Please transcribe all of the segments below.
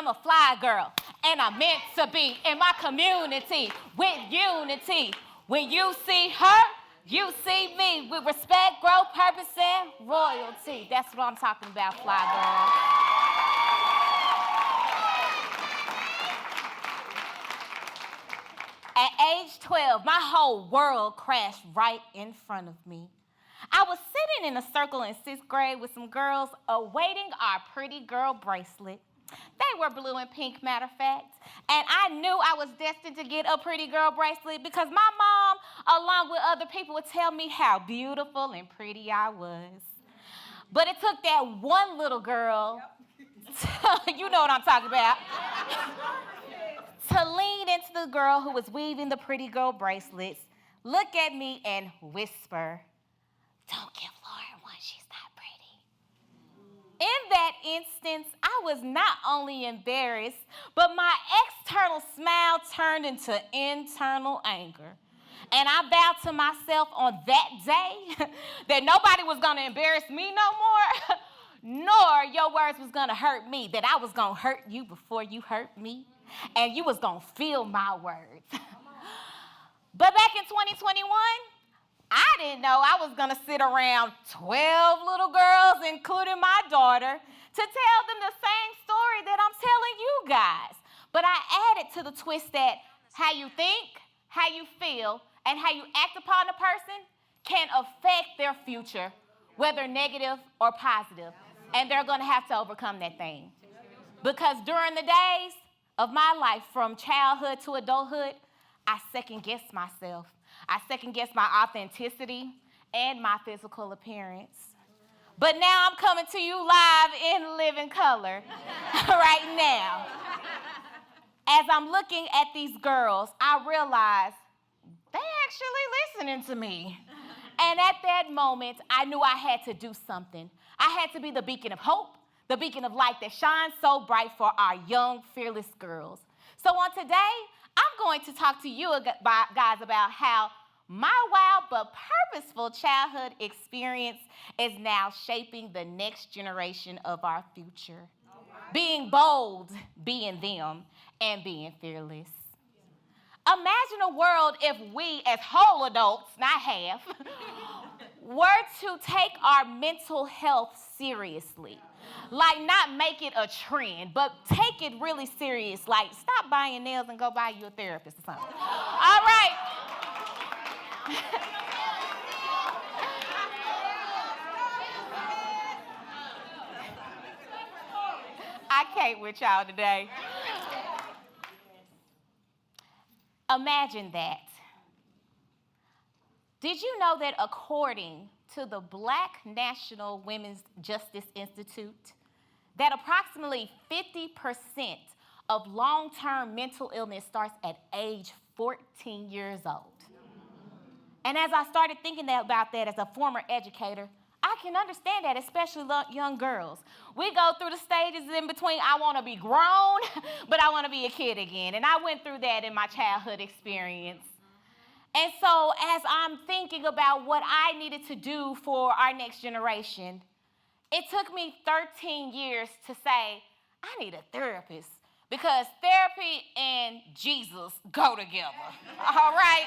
I'm a fly girl, and I'm meant to be in my community with unity. When you see her, you see me with respect, growth, purpose, and royalty. That's what I'm talking about, fly girl. At age 12, my whole world crashed right in front of me. I was sitting in a circle in 6th grade with some girls awaiting our pretty girl bracelet. They were blue and pink, matter of fact. And I knew I was destined to get a pretty girl bracelet because my mom, along with other people, would tell me how beautiful and pretty I was. But it took that one little girl, you know what I'm talking about, to lean into the girl who was weaving the pretty girl bracelets, look at me and whisper, "Don't give Lauren one, she's not pretty." In that instance, I was not only embarrassed, but my external smile turned into internal anger. And I vowed to myself on that day that nobody was going to embarrass me no more, nor your words was going to hurt me, that I was going to hurt you before you hurt me, and you was going to feel my words. But back in 2021, I didn't know I was going to sit around 12 little girls, including my daughter, to tell them the same story that I'm telling you guys. But I added to the twist that how you think, how you feel, and how you act upon a person can affect their future, whether negative or positive. And they're going to have to overcome that thing. Because during the days of my life, from childhood to adulthood, I second-guessed myself. I second-guessed my authenticity and my physical appearance. But now I'm coming to you live in living color right now. As I'm looking at these girls, I realize they actually listening to me. And at that moment, I knew I had to do something. I had to be the beacon of hope, the beacon of light that shines so bright for our young, fearless girls. So on today, I'm going to talk to you guys about how my wild but purposeful childhood experience is now shaping the next generation of our future. Being bold, being them, and being fearless. Imagine a world if we, as whole adults, not half, were to take our mental health seriously. Like, not make it a trend, but take it really serious. Like, stop buying nails and go buy you a therapist or something. All right. I can't with y'all today. Imagine that. Did you know that according to the Black National Women's Justice Institute, that approximately 50% of long-term mental illness starts at age 14 years old? And as I started thinking about that as a former educator, I can understand that, especially young girls. We go through the stages in between, I want to be grown, but I want to be a kid again. And I went through that in my childhood experience. And so as I'm thinking about what I needed to do for our next generation, it took me 13 years to say, I need a therapist, because therapy and Jesus go together, all right?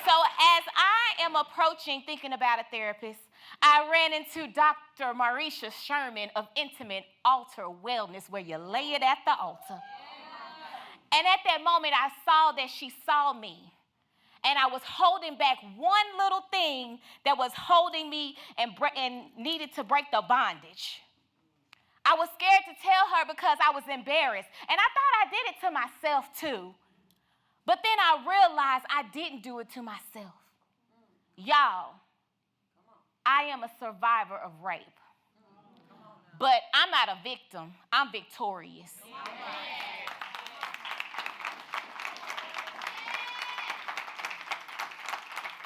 So as I am approaching thinking about a therapist, I ran into Dr. Marisha Sherman of Intimate Altar Wellness, where you lay it at the altar. And at that moment, I saw that she saw me. And I was holding back one little thing that was holding me and needed to break the bondage. I was scared to tell her because I was embarrassed. And I thought I did it to myself too. But then I realized I didn't do it to myself. Y'all, I am a survivor of rape. But I'm not a victim. I'm victorious.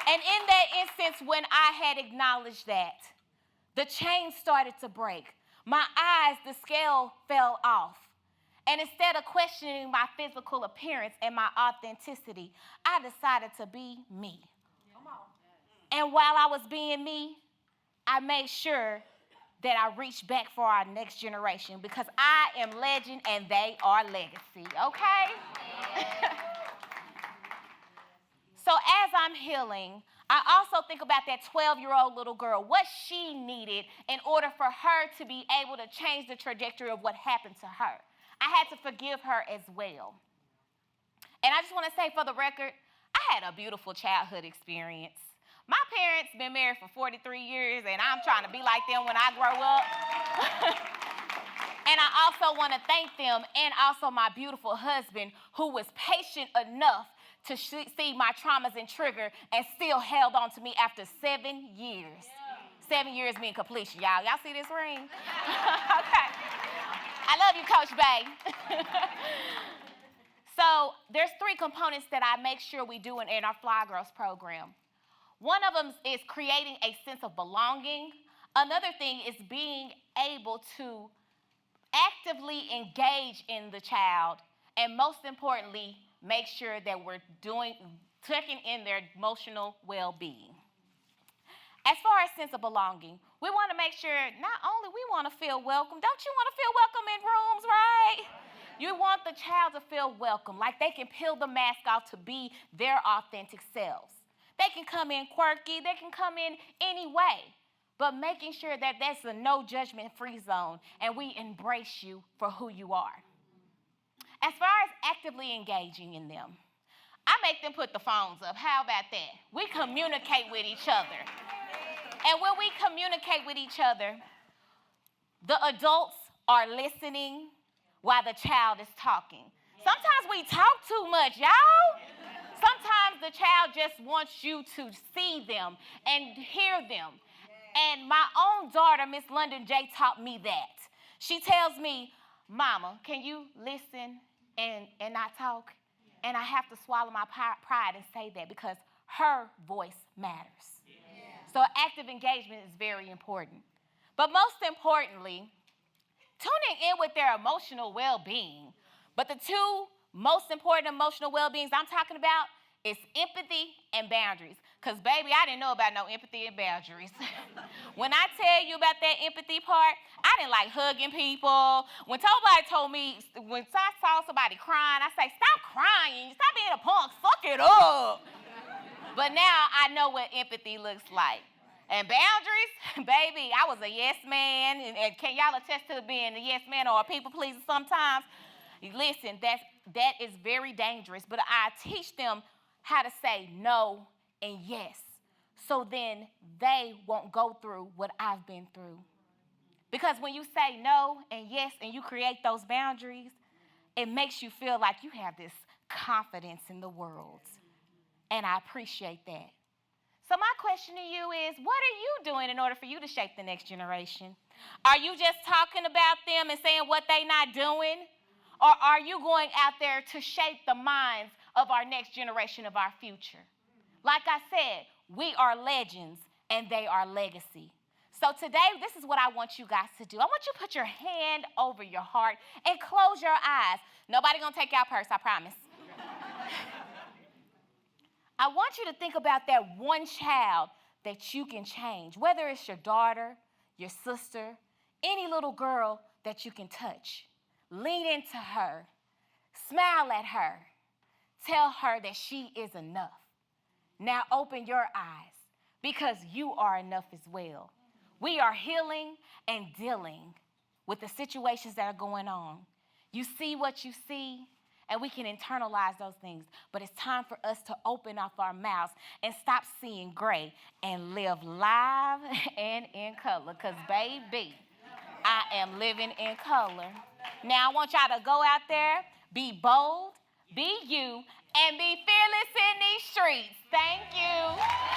And in that instance, when I had acknowledged that, the chain started to break. My eyes, the scale fell off. And instead of questioning my physical appearance and my authenticity, I decided to be me. And while I was being me, I made sure that I reach back for our next generation, because I am legend and they are legacy, okay? So as I'm healing, I also think about that 12-year-old little girl, what she needed in order for her to be able to change the trajectory of what happened to her. I had to forgive her as well. And I just want to say, for the record, I had a beautiful childhood experience. My parents been married for 43 years, and I'm trying to be like them when I grow up. And I also want to thank them, and also my beautiful husband, who was patient enough to see my traumas and trigger and still held on to me after 7 years. 7 years mean completion, y'all. Y'all see this ring? Okay. I love you, Coach Bay. So there's 3 components that I make sure we do in our Fly Girls program. One of them is creating a sense of belonging. Another thing is being able to actively engage in the child, and most importantly, make sure that we're checking in their emotional well-being. As far as sense of belonging, we want to make sure not only we want to feel welcome. Don't you want to feel welcome in rooms, right? You want the child to feel welcome, like they can peel the mask off to be their authentic selves. They can come in quirky, they can come in any way, but making sure that that's a no judgment free zone and we embrace you for who you are. As far as actively engaging in them, I make them put the phones up. How about that? We communicate with each other. And when we communicate with each other, the adults are listening while the child is talking. Sometimes we talk too much, y'all. Sometimes the child just wants you to see them and hear them. And my own daughter, Miss London J, taught me that. She tells me, Mama, can you listen and not talk? And I have to swallow my pride and say that, because her voice matters. So active engagement is very important. But most importantly, tuning in with their emotional well-being. But the 2 most important emotional well-beings I'm talking about is empathy and boundaries. Because, baby, I didn't know about no empathy and boundaries. When I tell you about that empathy part, I didn't like hugging people. When somebody told me, when I saw somebody crying, I say, stop crying. Stop being a punk. Suck it up. But now I know what empathy looks like. And boundaries, baby, I was a yes man. And can y'all attest to being a yes man or a people pleaser sometimes? Listen, that is very dangerous. But I teach them how to say no and yes, so then they won't go through what I've been through. Because when you say no and yes and you create those boundaries, it makes you feel like you have this confidence in the world. And I appreciate that. So my question to you is, what are you doing in order for you to shape the next generation? Are you just talking about them and saying what they're not doing? Or are you going out there to shape the minds of our next generation, of our future? Like I said, we are legends and they are legacy. So today, this is what I want you guys to do. I want you to put your hand over your heart and close your eyes. Nobody gonna take your purse, I promise. I want you to think about that one child that you can change, whether it's your daughter, your sister, any little girl that you can touch. Lean into her, smile at her, tell her that she is enough. Now open your eyes, because you are enough as well. We are healing and dealing with the situations that are going on. You see what you see, and we can internalize those things. But it's time for us to open up our mouths and stop seeing gray and live live and in color. Because, baby, I am living in color. Now, I want y'all to go out there, be bold, be you, and be fearless in these streets. Thank you.